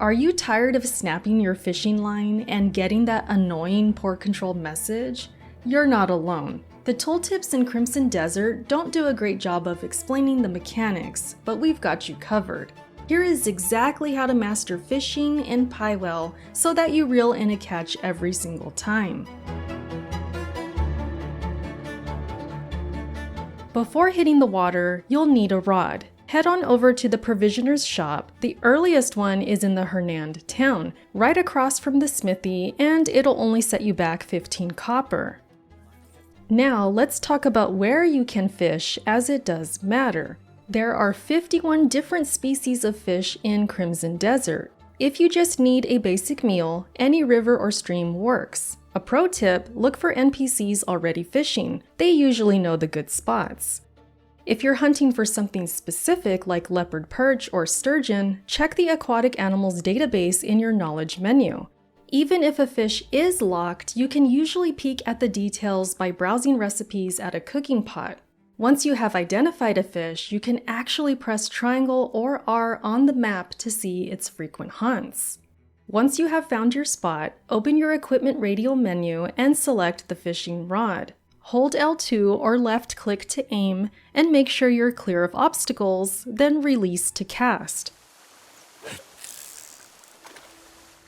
Are you tired of snapping your fishing line and getting that annoying port control message? You're not alone. The tooltips in Crimson Desert don't do a great job of explaining the mechanics, but we've got you covered. Here is exactly how to master fishing in Pywel so that you reel in a catch every single time. Before hitting the water, you'll need a rod. Head on over to the provisioner's shop. The earliest one is in the Hernand town, right across from the smithy, and it'll only set you back 15 copper. Now let's talk about where you can fish, as it does matter. There are 51 different species of fish in Crimson Desert. If you just need a basic meal, any river or stream works. A pro tip, look for NPCs already fishing. They usually know the good spots. If you're hunting for something specific like leopard perch or sturgeon, check the aquatic animals database in your knowledge menu. Even if a fish is locked, you can usually peek at the details by browsing recipes at a cooking pot. Once you have identified a fish, you can actually press triangle or R on the map to see its frequent hunts. Once you have found your spot, open your equipment radial menu and select the fishing rod. Hold L2 or left click to aim and make sure you're clear of obstacles, then release to cast.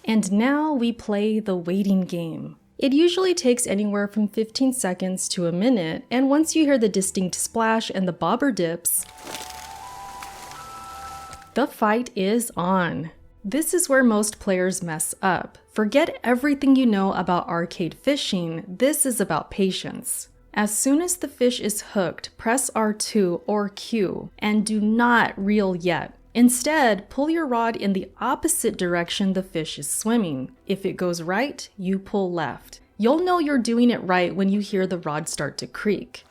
And now we play the waiting game. It usually takes anywhere from 15 seconds to a minute, and once you hear the distinct splash and the bobber dips, the fight is on. This is where most players mess up. Forget everything you know about arcade fishing, this is about patience. As soon as the fish is hooked, press R2 or Q, and do not reel yet. Instead, pull your rod in the opposite direction the fish is swimming. If it goes right, you pull left. You'll know you're doing it right when you hear the rod start to creak.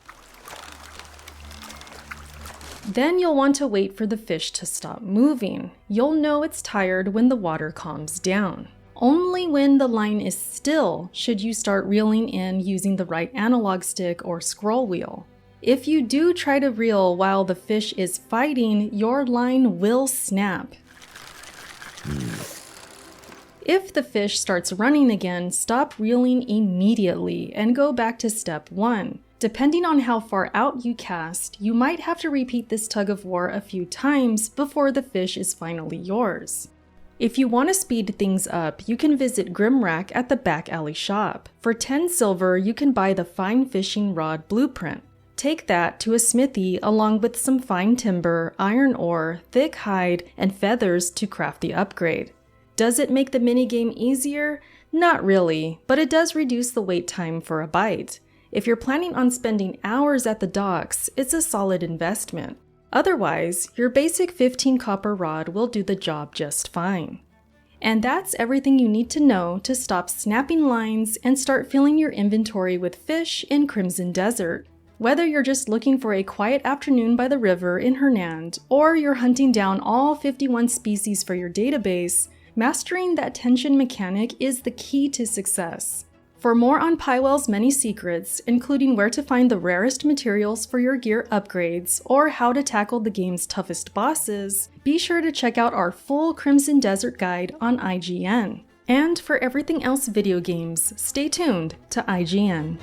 Then you'll want to wait for the fish to stop moving. You'll know it's tired when the water calms down. Only when the line is still should you start reeling in using the right analog stick or scroll wheel. If you do try to reel while the fish is fighting, your line will snap. If the fish starts running again, stop reeling immediately and go back to step 1. Depending on how far out you cast, you might have to repeat this tug-of-war a few times before the fish is finally yours. If you want to speed things up, you can visit Grimrak at the back alley shop. For 10 silver, you can buy the fine fishing rod blueprint. Take that to a smithy along with some fine timber, iron ore, thick hide, and feathers to craft the upgrade. Does it make the minigame easier? Not really, but it does reduce the wait time for a bite. If you're planning on spending hours at the docks, it's a solid investment. Otherwise, your basic 15 copper rod will do the job just fine. And that's everything you need to know to stop snapping lines and start filling your inventory with fish in Crimson Desert. Whether you're just looking for a quiet afternoon by the river in Hernand, or you're hunting down all 51 species for your database, mastering that tension mechanic is the key to success. For more on Pywel's many secrets, including where to find the rarest materials for your gear upgrades, or how to tackle the game's toughest bosses, be sure to check out our full Crimson Desert guide on IGN. And for everything else video games, stay tuned to IGN.